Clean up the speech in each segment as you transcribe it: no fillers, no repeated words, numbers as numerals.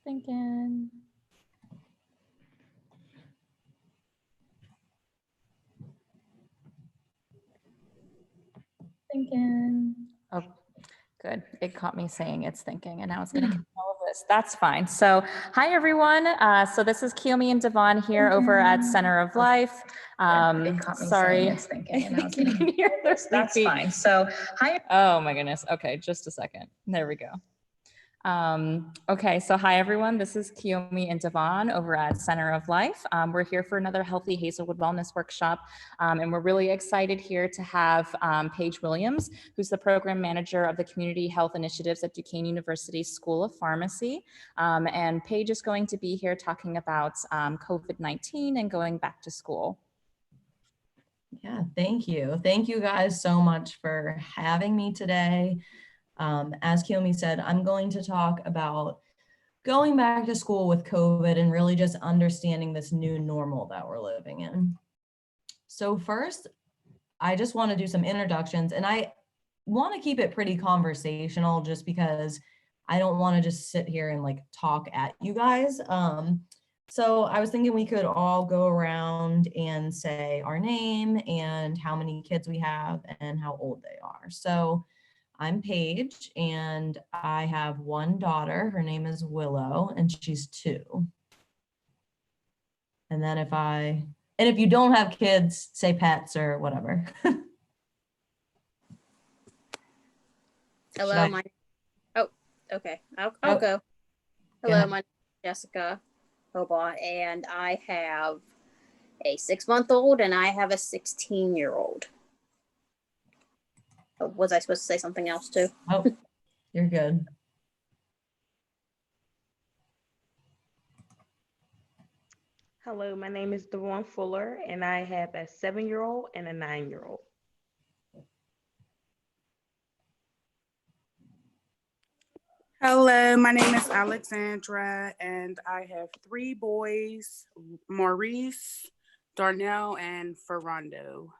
Thinking. Oh, good. It caught me saying it's thinking, and now it's going to all of this. That's fine. So, hi everyone. So this is Kiyomi and Devon here over at Center of Life. Sorry, it's thinking, and now it's going to hear this. That's fine. So, hi. Oh my goodness. Okay, just a second. There we go. Okay, so hi everyone, this is Kiyomi and Devon over at Center of Life. We're here for another Healthy Hazelwood Wellness Workshop, and we're really excited here to have Paige Williams, who's the Program Manager of the Community Health Initiatives at Duquesne University School of Pharmacy. And Paige is going to be here talking about COVID-19 and going back to school. Yeah, thank you. Thank you guys so much for having me today. As Kiyomi said, I'm going to talk about going back to school with COVID and really just understanding this new normal that we're living in. So first, I just want to do some introductions, and I want to keep it pretty conversational just because I don't want to just sit here and like talk at you guys. So I was thinking we could all go around and say our name and how many kids we have and how old they are. So I'm Paige, and I have one daughter. Her name is Willow, and she's 2. And then if you don't have kids, say pets or whatever. Hello, okay. I'll go. Hello, my name is Jessica Hobart, and I have a 6-month-old and I have a 16-year-old. Was I supposed to say something else too? Oh, you're good. Hello, my name is Devon Fuller, and I have a 7-year-old and a 9-year-old. Hello, my name is Alexandra, and I have 3 boys, Maurice, Darnell, and Ferrando.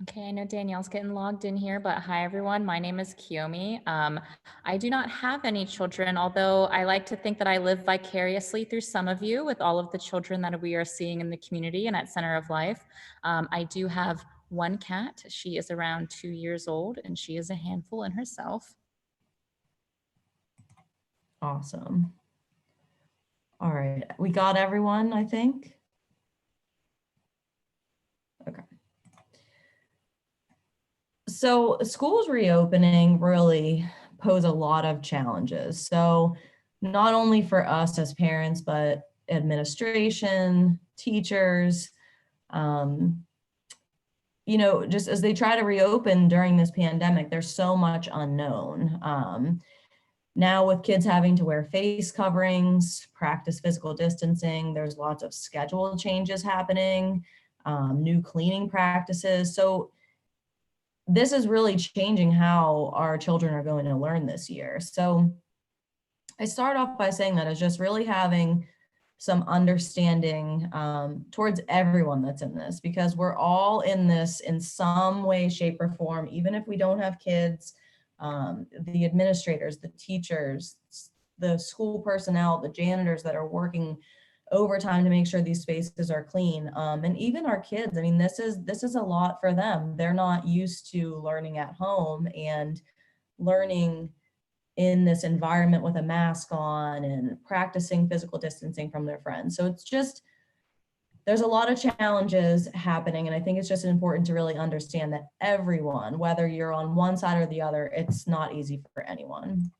Okay, I know Danielle's getting logged in here, but hi everyone, my name is Kiyomi. I do not have any children, although I like to think that I live vicariously through some of you with all of the children that we are seeing in the community and at Center of Life. I do have one cat. She is around 2 years old, and she is a handful in herself. Awesome. All right, we got everyone, I think. Okay. So schools reopening really pose a lot of challenges. So not only for us as parents, but administration, teachers, just as they try to reopen during this pandemic, there's so much unknown. Now with kids having to wear face coverings, practice physical distancing, there's lots of schedule changes happening, new cleaning practices. So this is really changing how our children are going to learn this year. So I start off by saying that as just really having some understanding towards everyone that's in this, because we're all in this in some way, shape, or form, even if we don't have kids, the administrators, the teachers, the school personnel, the janitors that are working overtime to make sure these spaces are clean, and even our kids. I mean, this is a lot for them. They're not used to learning at home and learning in this environment with a mask on and practicing physical distancing from their friends. So it's just, there's a lot of challenges happening, and I think it's just important to really understand that everyone, whether you're on one side or the other, it's not easy for anyone.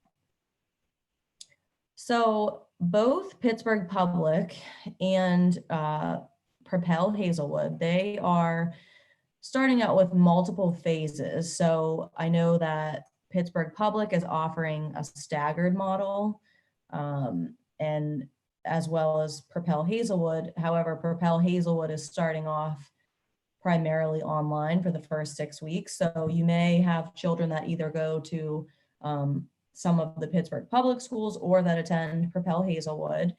So both Pittsburgh Public and Propel Hazelwood, they are starting out with multiple phases. So I know that Pittsburgh Public is offering a staggered model, and as well as Propel Hazelwood. However, Propel Hazelwood is starting off primarily online for the first 6 weeks. So you may have children that either go to some of the Pittsburgh public schools or that attend Propel Hazelwood.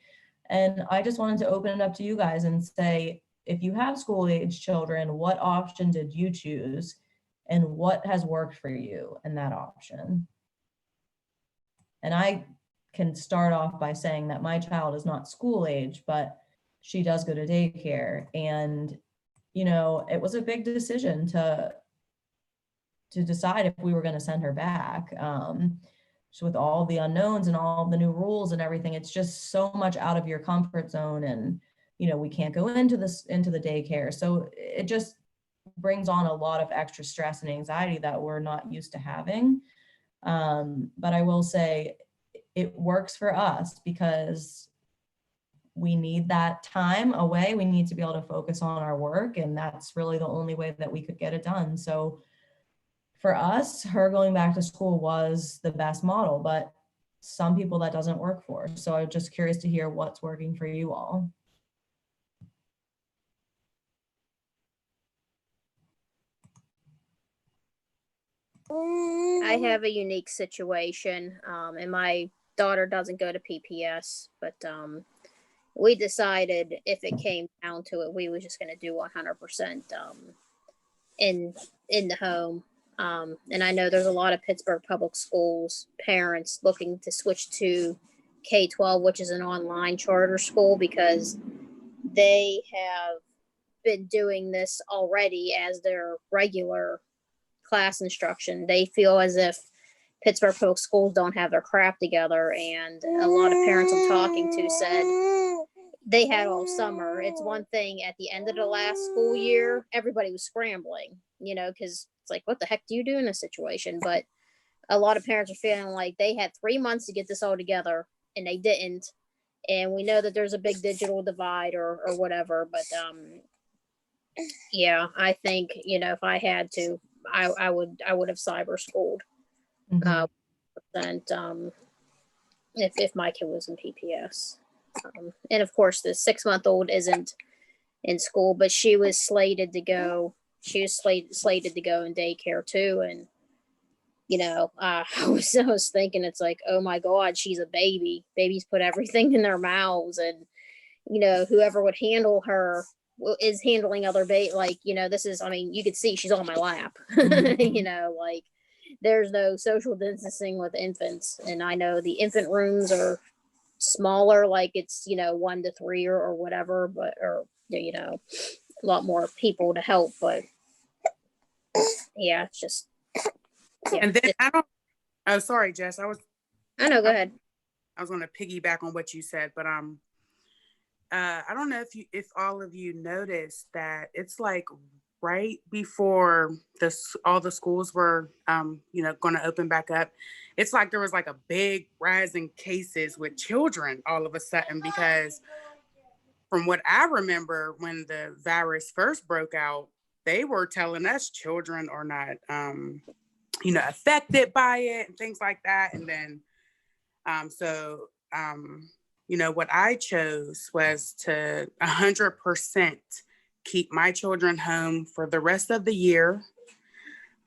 And I just wanted to open it up to you guys and say, if you have school age children, what option did you choose? and what has worked for you in that option. And I can start off by saying that my child is not school age, but she does go to daycare. And, you know, it was a big decision to decide if we were going to send her back. So with all the unknowns and all the new rules and everything, it's just so much out of your comfort zone. And, you know, we can't go into the daycare. So it just brings on a lot of extra stress and anxiety that we're not used to having. But I will say it works for us because we need that time away. We need to be able to focus on our work. And that's really the only way that we could get it done. So for us, her going back to school was the best model, but some people that doesn't work for. So I'm just curious to hear what's working for you all. I have a unique situation, and my daughter doesn't go to PPS, but we decided if it came down to it, we were just going to do 100% in the home. And I know there's a lot of Pittsburgh public schools parents looking to switch to K-12, which is an online charter school, because they have been doing this already as their regular class instruction. They feel as if Pittsburgh public schools don't have their crap together, and a lot of parents I'm talking to said they had all summer. It's one thing at the end of the last school year, everybody was scrambling, you know, because it's like, what the heck do you do in this situation? But a lot of parents are feeling like they had 3 months to get this all together and they didn't. And we know that there's a big digital divide or whatever, but yeah, I think, you know, if I had to, I would have cyber schooled. If my kid was in PPS. And of course the 6-month-old isn't in school, but she was slated to go. She was slated to go in daycare too. And, you know, I was thinking, it's like, oh my God, she's a baby. Babies put everything in their mouths, and, you know, whoever would handle her is handling other like, you know, this is, I mean, you could see she's on my lap. You know, like, there's no social distancing with infants. And I know the infant rooms are smaller, like it's, you know, 1 to 3 or whatever, but, or, you know, a lot more people to help. But yeah, it's just, yeah. And then oh, sorry, Jess. I know, go ahead. I was going to piggyback on what you said, but I don't know if all of you noticed that it's like right before all the schools were, you know, going to open back up. It's like there was like a big rise in cases with children all of a sudden, because from what I remember when the virus first broke out, they were telling us children are not, you know, affected by it and things like that. And then, you know, what I chose was to 100% keep my children home for the rest of the year.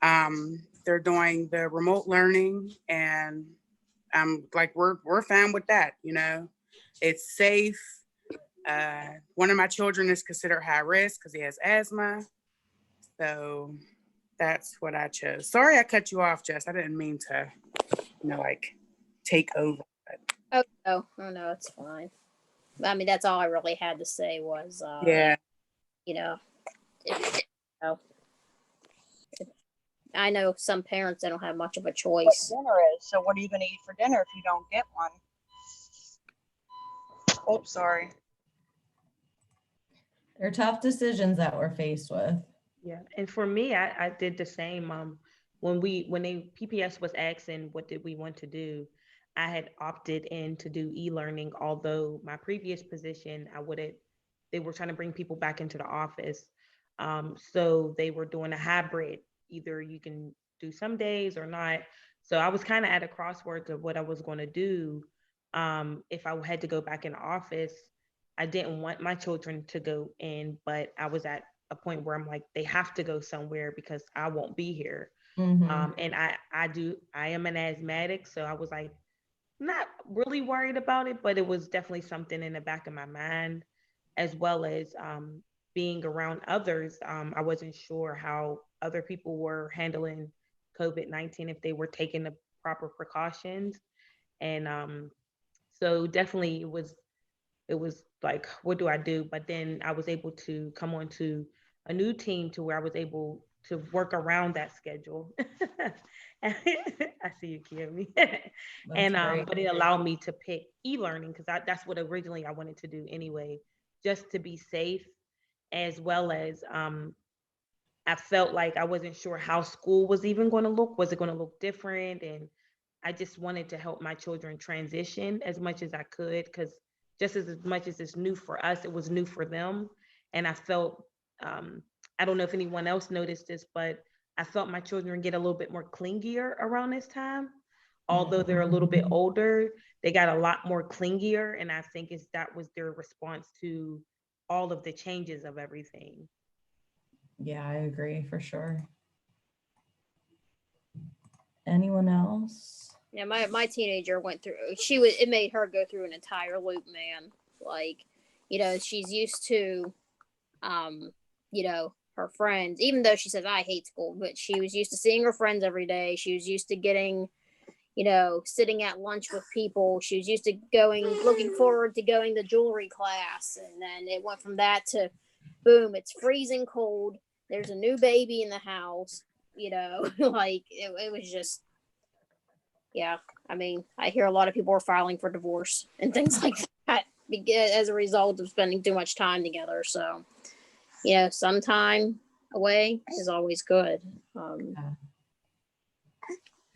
They're doing the remote learning, and like we're fine with that. You know, it's safe. One of my children is considered high risk because he has asthma. So that's what I chose. Sorry I cut you off, Jess. I didn't mean to, you know, like take over. Oh no, it's fine. I mean, that's all I really had to say was, Yeah. You know, I know some parents, they don't have much of a choice. What dinner is. So what are you going to eat for dinner if you don't get one? Oh, sorry. They're tough decisions that we're faced with. Yeah, and for me, I did the same. When PPS was asking what did we want to do, I had opted in to do e-learning, although my previous position, they were trying to bring people back into the office. So they were doing a hybrid. Either you can do some days or not. So I was kind of at a crossroads of what I was going to do. If I had to go back in the office, I didn't want my children to go in, but I was at a point where I'm like, they have to go somewhere because I won't be here. And I am an asthmatic. So I was like, not really worried about it, but it was definitely something in the back of my mind, as well as being around others, I wasn't sure how other people were handling COVID-19, if they were taking the proper precautions. And so definitely it was like, what do I do? But then I was able to come on to a new team to where I was able to work around that schedule. I see you, Kimmy. And great. but it allowed me to pick e-learning because that's what originally I wanted to do anyway, just to be safe, as well as I felt like I wasn't sure how school was even going to look. Was it going to look different? And I just wanted to help my children transition as much as I could, because just as much as it's new for us, it was new for them. And I felt, I don't know if anyone else noticed this, but I felt my children get a little bit more clingier around this time. Although they're a little bit older, they got a lot more clingier. And I think that was their response to all of the changes of everything. Yeah, I agree for sure. Anyone else? Yeah, my teenager went through. It made her go through an entire loop, man. Like, she's used to, her friends. Even though she says I hate school, but she was used to seeing her friends every day. She was used to getting, sitting at lunch with people. She was used to looking forward to going to jewelry class, and then it went from that to, boom, it's freezing cold. There's a new baby in the house. Like it was just. Yeah, I mean, I hear a lot of people are filing for divorce and things like that as a result of spending too much time together. So, some time away is always good.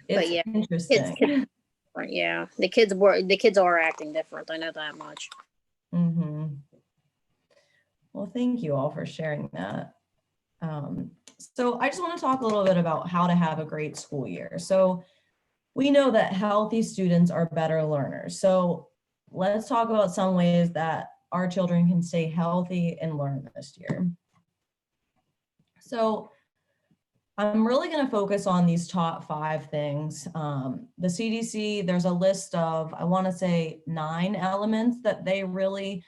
It's but yeah, interesting. yeah, the kids are acting different. I know that much. Mm-hmm. Well, thank you all for sharing that. So I just want to talk a little bit about how to have a great school year. So we know that healthy students are better learners. So let's talk about some ways that our children can stay healthy and learn this year. So I'm really going to focus on these top 5 things. The CDC, there's a list of, I want to say 9 elements that they really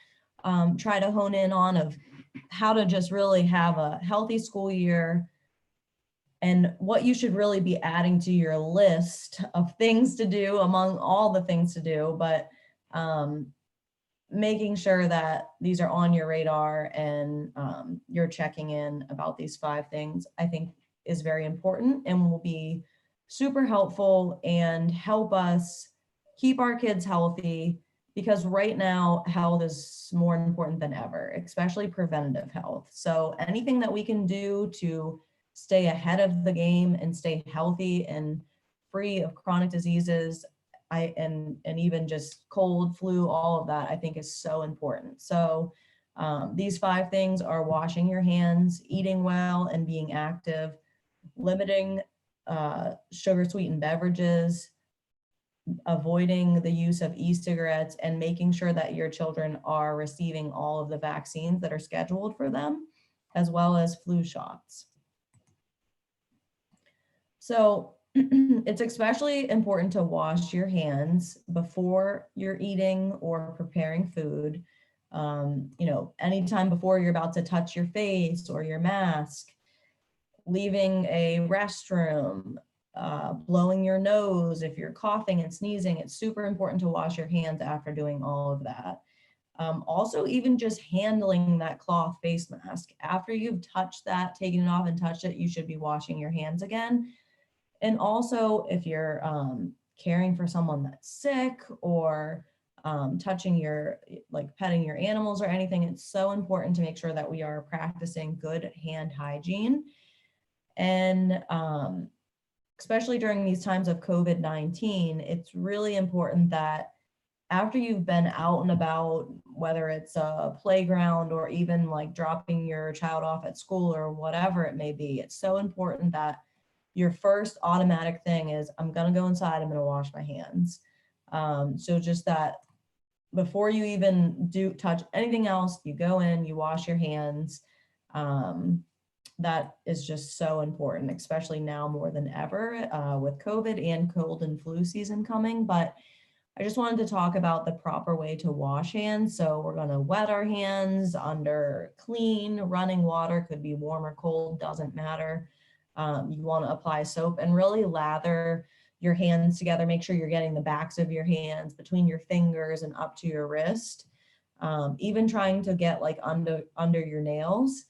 try to hone in on, of how to just really have a healthy school year, and what you should really be adding to your list of things to do among all the things to do, but making sure that these are on your radar and you're checking in about these 5 things, I think is very important and will be super helpful and help us keep our kids healthy, because right now health is more important than ever, especially preventative health. So anything that we can do to stay ahead of the game and stay healthy and free of chronic diseases, and even just cold, flu, all of that, I think is so important. So these 5 things are washing your hands, eating well and being active, limiting sugar sweetened beverages, avoiding the use of e-cigarettes, and making sure that your children are receiving all of the vaccines that are scheduled for them, as well as flu shots. So it's especially important to wash your hands before you're eating or preparing food. Anytime before you're about to touch your face or your mask, leaving a restroom, blowing your nose, if you're coughing and sneezing, it's super important to wash your hands after doing all of that. Also, even just handling that cloth face mask, after you've touched that, taken it off and touched it, you should be washing your hands again. And also, if you're caring for someone that's sick, or touching petting your animals or anything, it's so important to make sure that we are practicing good hand hygiene. And especially during these times of COVID-19, it's really important that after you've been out and about, whether it's a playground or even like dropping your child off at school or whatever it may be, it's so important that your first automatic thing is, I'm going to go inside, I'm going to wash my hands. So just that before you even touch anything else, you go in, you wash your hands. That is just so important, especially now more than ever with COVID and cold and flu season coming. But I just wanted to talk about the proper way to wash hands. So we're going to wet our hands under clean running water, could be warm or cold, doesn't matter. You want to apply soap and really lather your hands together. Make sure you're getting the backs of your hands between your fingers and up to your wrist. Even trying to get like under your nails.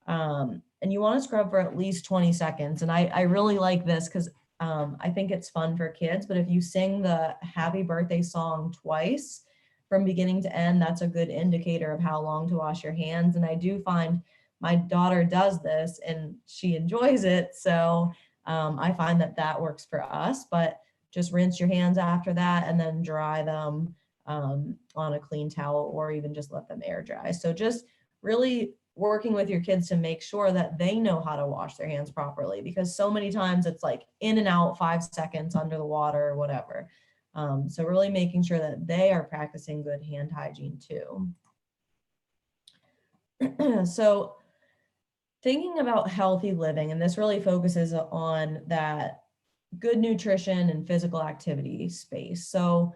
And you want to scrub for at least 20 seconds. And I really like this because I think it's fun for kids, but if you sing the happy birthday song twice from beginning to end, that's a good indicator of how long to wash your hands. And I do find my daughter does this and she enjoys it. So I find that works for us, but just rinse your hands after that and then dry them on a clean towel or even just let them air dry. So just really working with your kids to make sure that they know how to wash their hands properly, because so many times it's like in and out 5 seconds under the water or whatever. So really making sure that they are practicing good hand hygiene too. So thinking about healthy living, and this really focuses on that good nutrition and physical activity space. So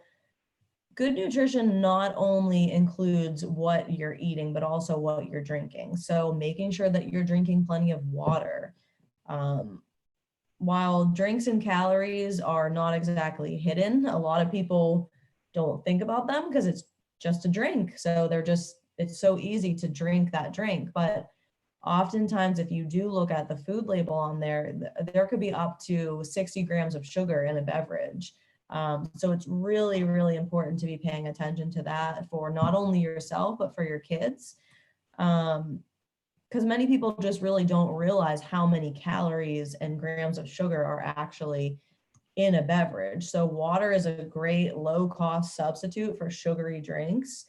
good nutrition not only includes what you're eating, but also what you're drinking. So making sure that you're drinking plenty of water. While drinks and calories are not exactly hidden, a lot of people don't think about them because it's just a drink. So it's so easy to drink that drink. But oftentimes, if you do look at the food label on there, there could be up to 60 grams of sugar in a beverage. So it's really, really important to be paying attention to that for not only yourself, but for your kids. Because many people just really don't realize how many calories and grams of sugar are actually in a beverage. So water is a great low-cost substitute for sugary drinks.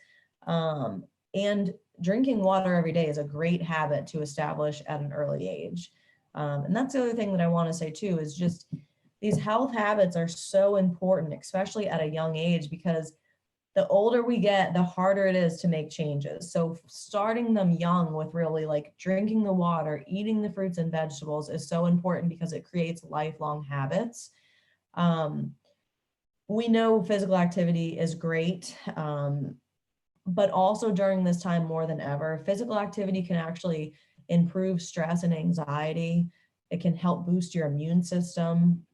And drinking water every day is a great habit to establish at an early age. And that's the other thing that I want to say too, is just these health habits are so important, especially at a young age, because the older we get, the harder it is to make changes. So starting them young with really like drinking the water, eating the fruits and vegetables is so important because it creates lifelong habits. We know physical activity is great, but also during this time more than ever, physical activity can actually improve stress and anxiety. It can help boost your immune system.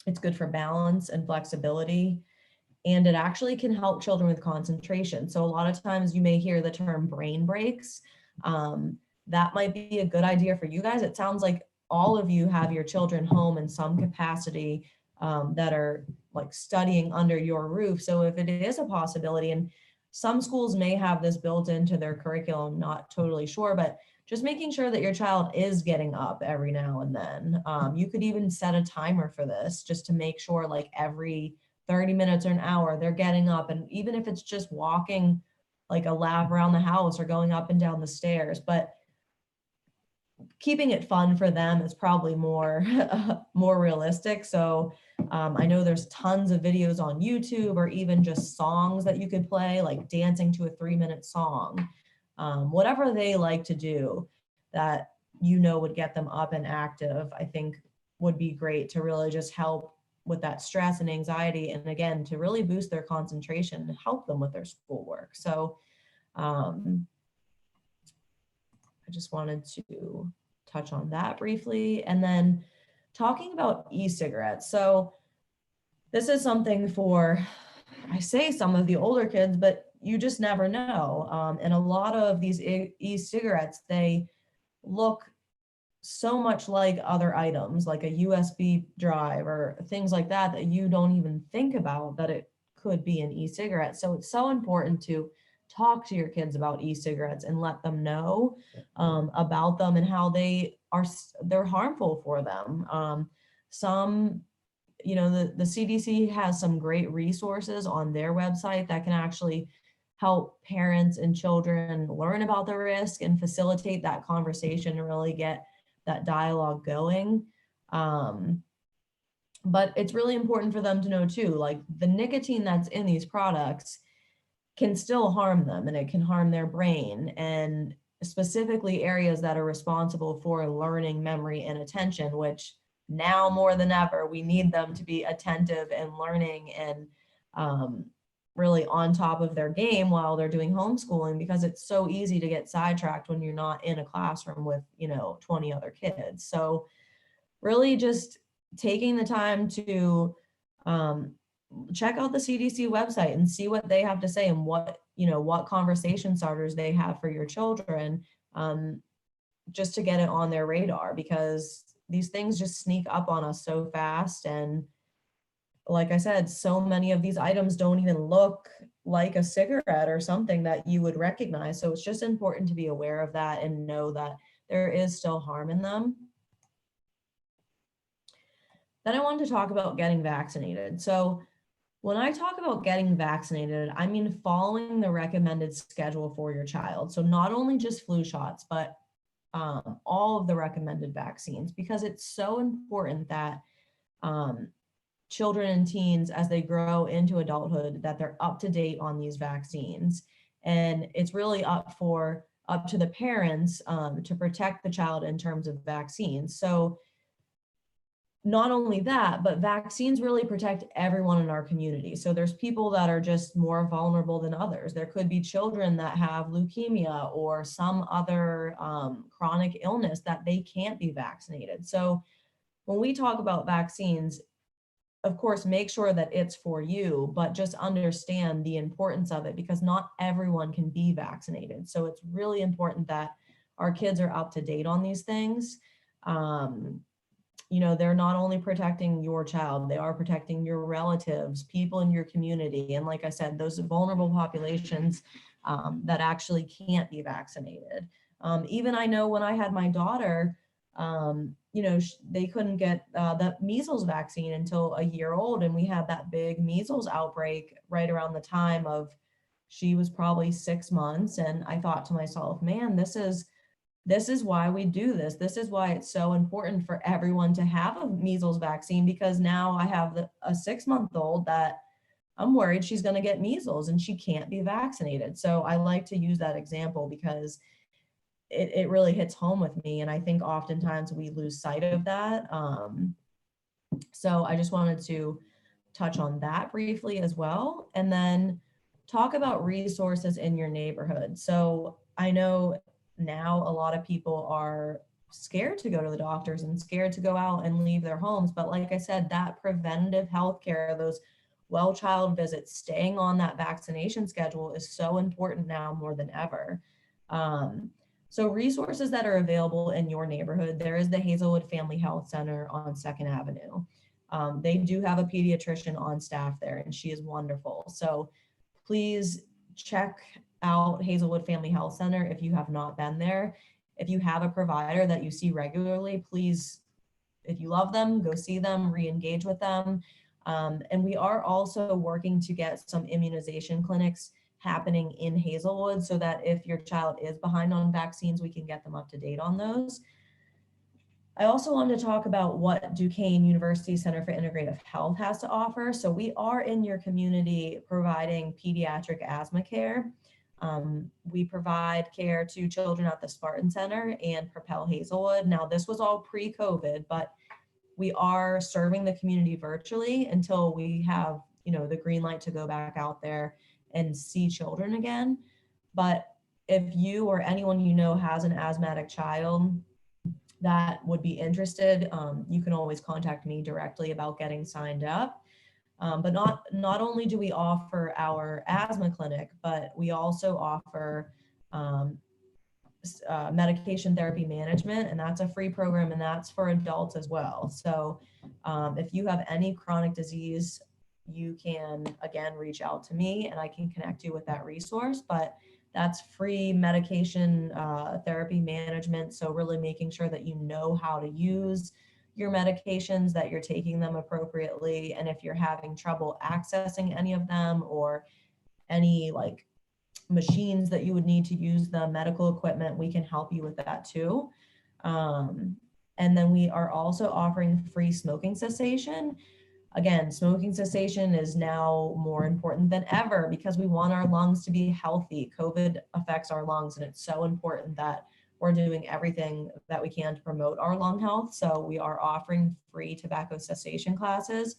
It's good for balance and flexibility. And it actually can help children with concentration. So a lot of times you may hear the term brain breaks. That might be a good idea for you guys. It sounds like all of you have your children home in some capacity that are like studying under your roof. So if it is a possibility, and some schools may have this built into their curriculum, not totally sure, but just making sure that your child is getting up every now and then. You could even set a timer for this just to make sure like every 30 minutes or an hour, they're getting up. And even if it's just walking like a lap around the house or going up and down the stairs, but keeping it fun for them is probably more realistic. So I know there's tons of videos on YouTube or even just songs that you could play, like dancing to a 3-minute song. Whatever they like to do that would get them up and active, I think would be great to really just help with that stress and anxiety. And again, to really boost their concentration and help them with their schoolwork. So I just wanted to touch on that briefly. And then talking about e-cigarettes. So this is something for, I say some of the older kids, but you just never know. And a lot of these e-cigarettes, they look so much like other items, like a USB drive or things like that, that you don't even think about that it could be an e-cigarette. So it's so important to talk to your kids about e-cigarettes and let them know about them and how they're harmful for them. The CDC has some great resources on their website that can actually help parents and children learn about the risk and facilitate that conversation and really get that dialogue going. But it's really important for them to know too, like the nicotine that's in these products can still harm them, and it can harm their brain, and specifically areas that are responsible for learning, memory, and attention, which now more than ever, we need them to be attentive and learning and really on top of their game while they're doing homeschooling, because it's so easy to get sidetracked when you're not in a classroom with, 20 other kids. So really just taking the time to check out the CDC website and see what they have to say and what conversation starters they have for your children, just to get it on their radar, because these things just sneak up on us so fast. And like I said, so many of these items don't even look like a cigarette or something that you would recognize. So it's just important to be aware of that and know that there is still harm in them. Then I wanted to talk about getting vaccinated. So when I talk about getting vaccinated, I mean following the recommended schedule for your child. So not only just flu shots, but all of the recommended vaccines, because it's so important that children and teens, as they grow into adulthood, that they're up to date on these vaccines. And it's really up to the parents to protect the child in terms of vaccines. So not only that, but vaccines really protect everyone in our community. So there's people that are just more vulnerable than others. There could be children that have leukemia or some other chronic illness that they can't be vaccinated. So when we talk about vaccines, of course, make sure that it's for you, but just understand the importance of it, because not everyone can be vaccinated. So it's really important that our kids are up to date on these things. They're not only protecting your child, they are protecting your relatives, people in your community. And like I said, those vulnerable populations that actually can't be vaccinated. Even I know when I had my daughter, they couldn't get the measles vaccine until a year old. And we had that big measles outbreak right around the time of, she was probably 6 months. And I thought to myself, man, this is why we do this. This is why it's so important for everyone to have a measles vaccine, because now I have a 6-month-old that I'm worried she's going to get measles and she can't be vaccinated. So I like to use that example because it really hits home with me. And I think oftentimes we lose sight of that. So I just wanted to touch on that briefly as well. And then talk about resources in your neighborhood. So I know now a lot of people are scared to go to the doctors and scared to go out and leave their homes. But like I said, that preventative health care, those well child visits, staying on that vaccination schedule is so important now more than ever. So resources that are available in your neighborhood, there is the Hazelwood Family Health Center on 2nd Avenue. They do have a pediatrician on staff there, and she is wonderful. So please check out Hazelwood Family Health Center if you have not been there. If you have a provider that you see regularly, please, if you love them, go see them, re-engage with them. And we are also working to get some immunization clinics happening in Hazelwood, so that if your child is behind on vaccines, we can get them up to date on those. I also wanted to talk about what Duquesne University Center for Integrative Health has to offer. So we are in your community providing pediatric asthma care. We provide care to children at the Spartan Center and Propel Hazelwood. Now, this was all pre-COVID, but we are serving the community virtually until we have, the green light to go back out there and see children again. But if you or anyone has an asthmatic child that would be interested, you can always contact me directly about getting signed up. But not only do we offer our asthma clinic, but we also offer medication therapy management, and that's a free program, and that's for adults as well. So if you have any chronic disease, you can, again, reach out to me and I can connect you with that resource. But that's free medication therapy management. So really making sure that you know how to use your medications, that you're taking them appropriately. And if you're having trouble accessing any of them, or any machines that you would need to use the medical equipment, we can help you with that too. And then we are also offering free smoking cessation. Again, smoking cessation is now more important than ever because we want our lungs to be healthy. COVID affects our lungs, and it's so important that we're doing everything that we can to promote our lung health. So we are offering free tobacco cessation classes.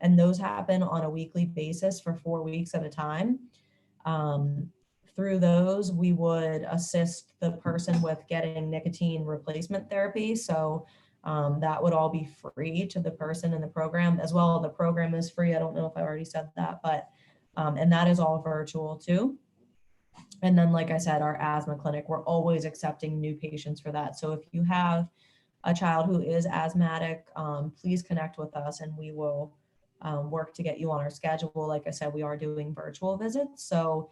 And those happen on a weekly basis for 4 weeks at a time. Through those, we would assist the person with getting nicotine replacement therapy. So that would all be free to the person in the program as well. The program is free. I don't know if I already said that, but, and that is all virtual too. And then, like I said, our asthma clinic, we're always accepting new patients for that. So if you have a child who is asthmatic, please connect with us and we will work to get you on our schedule. Like I said, we are doing virtual visits. So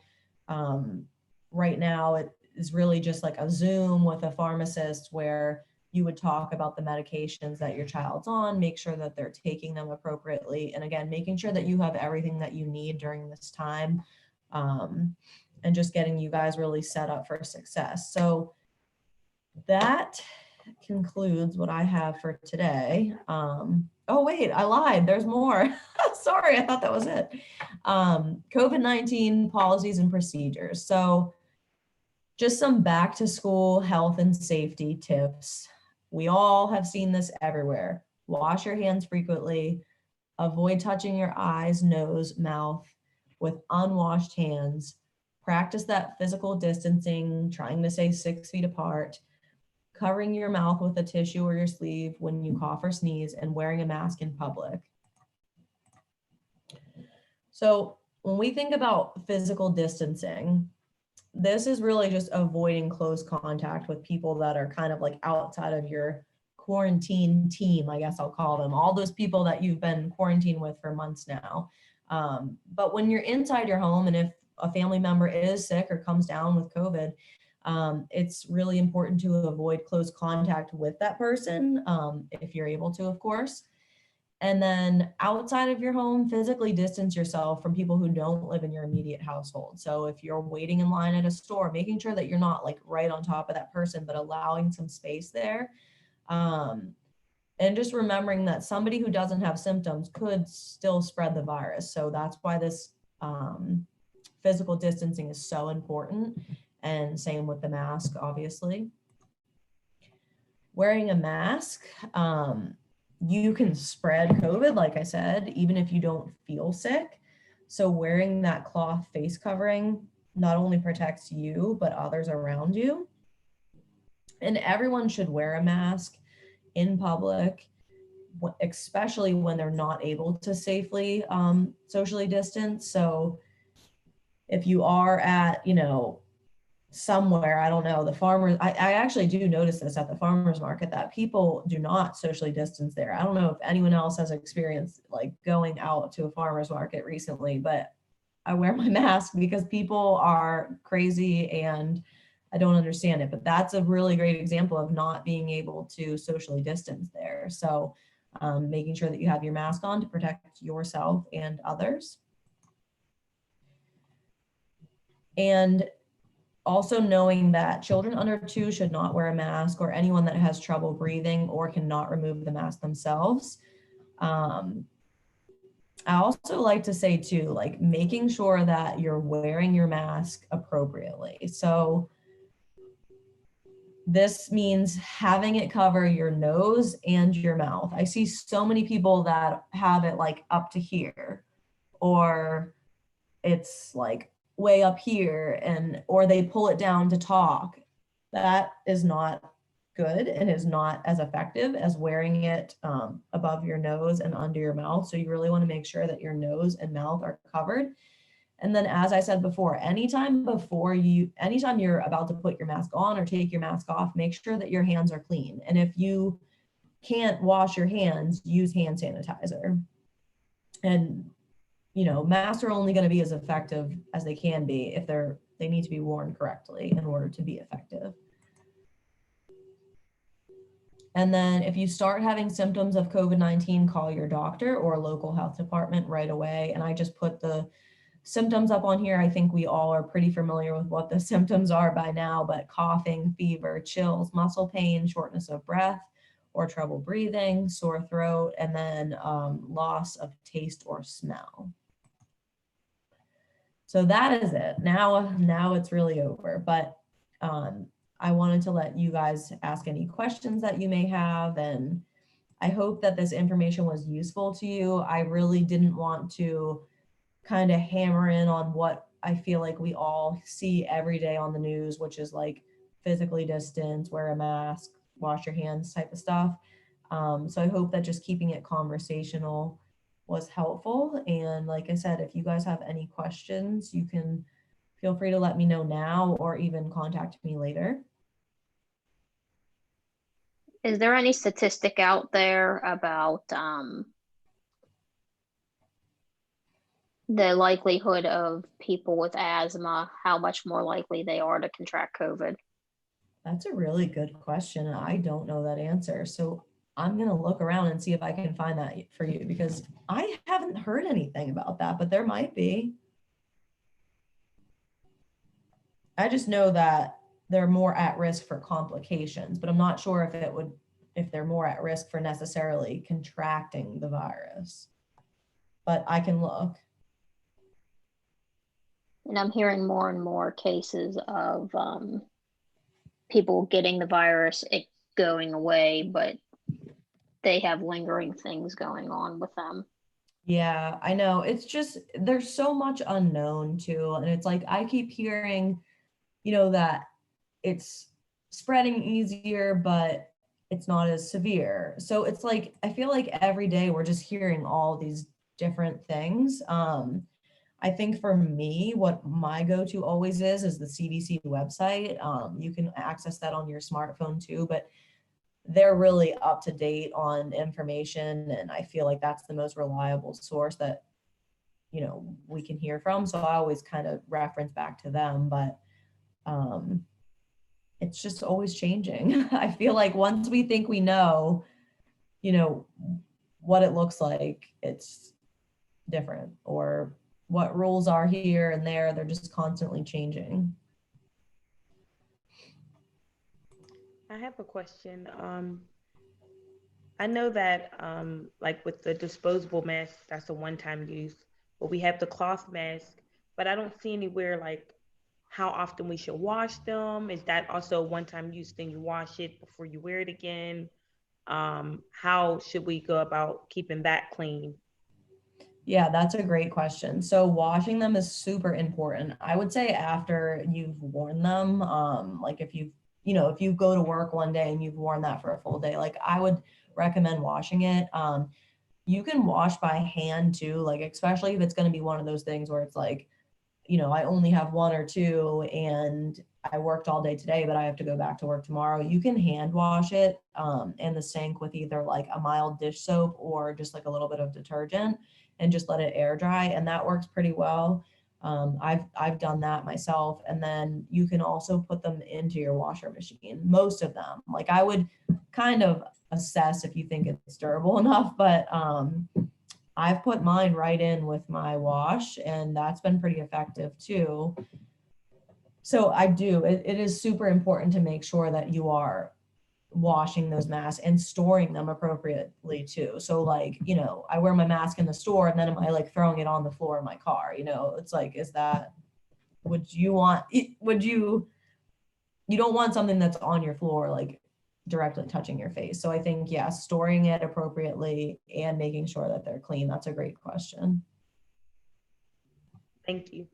right now it is really just like a Zoom with a pharmacist where you would talk about the medications that your child's on, make sure that they're taking them appropriately. And again, making sure that you have everything that you need during this time, and just getting you guys really set up for success. So that concludes what I have for today. Oh wait, I lied, there's more. Sorry, I thought that was it. COVID-19 policies and procedures. So just some back to school health and safety tips. We all have seen this everywhere. Wash your hands frequently, avoid touching your eyes, nose, mouth with unwashed hands. Practice that physical distancing, trying to stay 6 feet apart, covering your mouth with a tissue or your sleeve when you cough or sneeze, and wearing a mask in public. So when we think about physical distancing, this is really just avoiding close contact with people that are kind of like outside of your quarantine team, I guess I'll call them, all those people that you've been quarantined with for months now. But when you're inside your home, and if a family member is sick or comes down with COVID, it's really important to avoid close contact with that person, if you're able to, of course. And then outside of your home, physically distance yourself from people who don't live in your immediate household. So if you're waiting in line at a store, making sure that you're not like right on top of that person, but allowing some space there. And just remembering that somebody who doesn't have symptoms could still spread the virus. So that's why this physical distancing is so important. And same with the mask, obviously. Wearing a mask, you can spread COVID, like I said, even if you don't feel sick. So wearing that cloth face covering not only protects you, but others around you. And everyone should wear a mask in public, especially when they're not able to safely socially distance. So if you are at, somewhere, I don't know, the farmers, I actually do notice this at the farmers market that people do not socially distance there. I don't know if anyone else has experienced like going out to a farmers market recently, but I wear my mask because people are crazy and I don't understand it. But that's a really great example of not being able to socially distance there. So making sure that you have your mask on to protect yourself and others. And also knowing that children under 2 should not wear a mask, or anyone that has trouble breathing or cannot remove the mask themselves. I also like to say too, like making sure that you're wearing your mask appropriately. So this means having it cover your nose and your mouth. I see so many people that have it like up to here, or it's like way up here, or they pull it down to talk. That is not good and is not as effective as wearing it above your nose and under your mouth. So you really want to make sure that your nose and mouth are covered. And then, as I said before, anytime you're about to put your mask on or take your mask off, make sure that your hands are clean. And if you can't wash your hands, use hand sanitizer. And masks are only going to be as effective as they can be if they need to be worn correctly in order to be effective. And then if you start having symptoms of COVID-19, call your doctor or local health department right away. And I just put the symptoms up on here. I think we all are pretty familiar with what the symptoms are by now, but coughing, fever, chills, muscle pain, shortness of breath or trouble breathing, sore throat, and then loss of taste or smell. So that is it. Now it's really over, but I wanted to let you guys ask any questions that you may have. And I hope that this information was useful to you. I really didn't want to kind of hammer in on what I feel like we all see every day on the news, which is like physically distance, wear a mask, wash your hands type of stuff. So I hope that just keeping it conversational was helpful. And like I said, if you guys have any questions, you can feel free to let me know now or even contact me later. Is there any statistic out there about the likelihood of people with asthma, how much more likely they are to contract COVID? That's a really good question. I don't know that answer. So I'm going to look around and see if I can find that for you, because I haven't heard anything about that, but there might be. I just know that they're more at risk for complications, but I'm not sure if they're more at risk for necessarily contracting the virus. But I can look. And I'm hearing more and more cases of people getting the virus, it going away, but they have lingering things going on with them. Yeah, I know. It's just, there's so much unknown too. And it's like, I keep hearing, that it's spreading easier, but it's not as severe. So it's like, I feel like every day we're just hearing all these different things. I think for me, what my go-to always is the CDC website. You can access that on your smartphone too, but they're really up to date on information. And I feel like that's the most reliable source that, we can hear from. So I always kind of reference back to them, but it's just always changing. I feel like once we think we know, what it looks like, it's different, or what rules are here and there, they're just constantly changing. I have a question. I know that like with the disposable mask, that's a one-time use, but we have the cloth mask, but I don't see anywhere like how often we should wash them. Is that also a one-time use thing? You wash it before you wear it again? How should we go about keeping that clean? Yeah, that's a great question. So washing them is super important. I would say after you've worn them, like if you go to work one day and you've worn that for a full day, like I would recommend washing it. You can wash by hand too, like especially if it's going to be one of those things where it's like, I only have one or two and I worked all day today, but I have to go back to work tomorrow. You can hand wash it in the sink with either like a mild dish soap or just like a little bit of detergent and just let it air dry. And that works pretty well. I've done that myself. And then you can also put them into your washer machine, most of them. Like I would kind of assess if you think it's durable enough, but I've put mine right in with my wash, and that's been pretty effective too. So it is super important to make sure that you are washing those masks and storing them appropriately too. So like, I wear my mask in the store and then am I like throwing it on the floor in my car? It's like, you don't want something that's on your floor, like directly touching your face. So I think, yeah, storing it appropriately and making sure that they're clean. That's a great question. Thank you.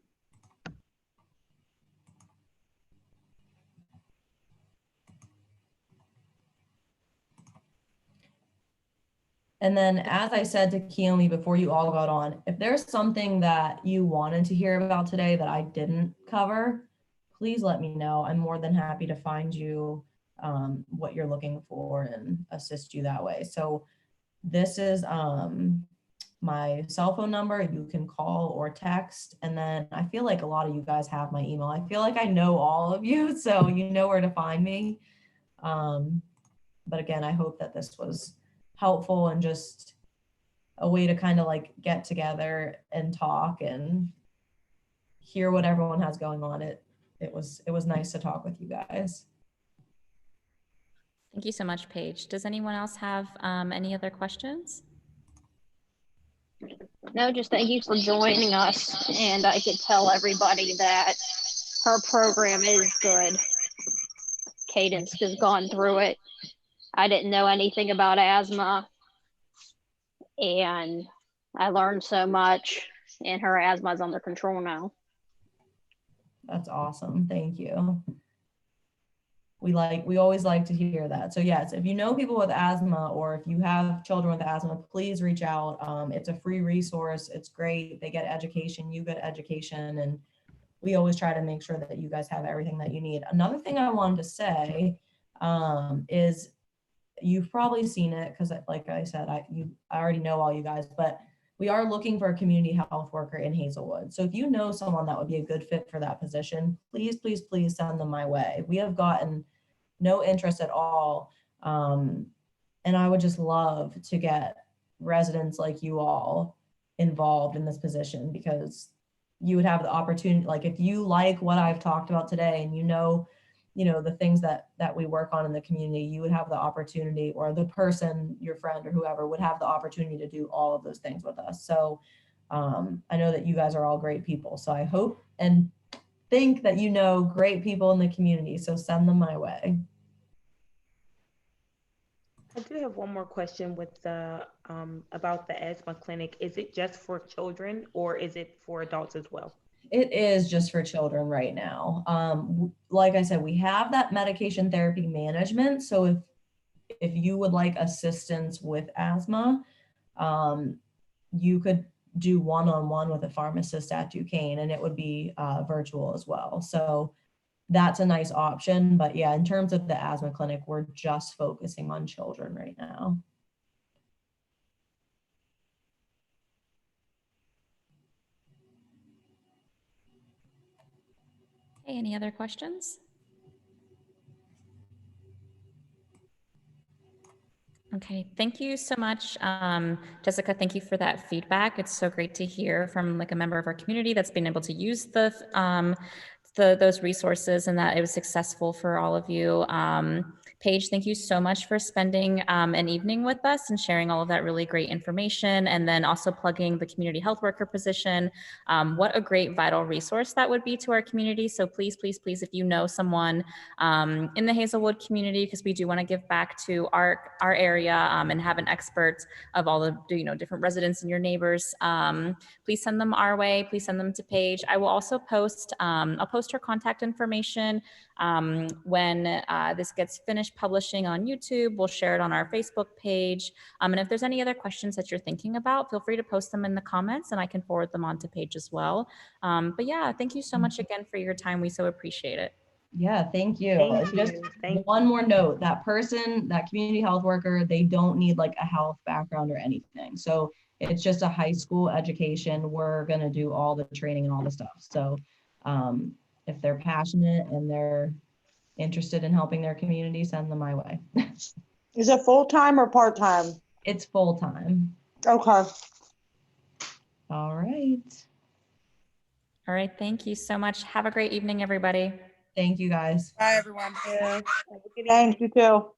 And then, as I said to Kiyomi before you all got on, if there's something that you wanted to hear about today that I didn't cover, please let me know. I'm more than happy to find you what you're looking for and assist you that way. So this is my cell phone number. You can call or text. And then I feel like a lot of you guys have my email. I feel like I know all of you, so you know where to find me. But again, I hope that this was helpful and just a way to kind of like get together and talk and hear what everyone has going on. It was nice to talk with you guys. Thank you so much, Paige. Does anyone else have any other questions? No, just thank you for joining us. And I could tell everybody that her program is good. Cadence has gone through it. I didn't know anything about asthma. and I learned so much, and her asthma is under control now. That's awesome. Thank you. We always like to hear that. So yes, if you know people with asthma, or if you have children with asthma, please reach out. It's a free resource. It's great. They get education, you get education, and we always try to make sure that you guys have everything that you need. Another thing I wanted to say is, you've probably seen it because, like I said, I already know all you guys, but we are looking for a community health worker in Hazelwood. So if you know someone that would be a good fit for that position, please, please, please send them my way. We have gotten no interest at all. And I would just love to get residents like you all involved in this position, because you would have the opportunity, like if you like what I've talked about today and you know the things that we work on in the community, you would have the opportunity, or the person, your friend or whoever, would have the opportunity to do all of those things with us. So I know that you guys are all great people. So I hope and think that you know great people in the community. So send them my way. I do have one more question with the about the asthma clinic. Is it just for children, or is it for adults as well? It is just for children right now. Like I said, we have that medication therapy management. So if you would like assistance with asthma, you could do one-on-one with a pharmacist at Duquesne, and it would be virtual as well. So that's a nice option. But yeah, in terms of the asthma clinic, we're just focusing on children right now. Hey, any other questions? Okay, thank you so much. Jessica, thank you for that feedback. It's so great to hear from like a member of our community that's been able to use those resources and that it was successful for all of you. Paige, thank you so much for spending an evening with us and sharing all of that really great information, and then also plugging the community health worker position. What a great vital resource that would be to our community. So please, please, please, if you know someone in the Hazelwood community, because we do want to give back to our area and have an expert of all the different residents and your neighbors, please send them our way. Please send them to Paige. I will also post, I'll post her contact information when this gets finished publishing on YouTube. We'll share it on our Facebook page. And if there's any other questions that you're thinking about, feel free to post them in the comments and I can forward them on to Paige as well. But yeah, thank you so much again for your time. We so appreciate it. Yeah, thank you. Thank Just you. Thank one more note, that person, that community health worker, they don't need like a health background or anything. So it's just a high school education. We're going to do all the training and all the stuff. So if they're passionate and they're interested in helping their community, send them my way. Is it full-time or part-time? It's full-time. Okay. All right. All right, thank you so much. Have a great evening, everybody. Thank you guys. Bye, everyone. you. Have a good evening. Thank you too.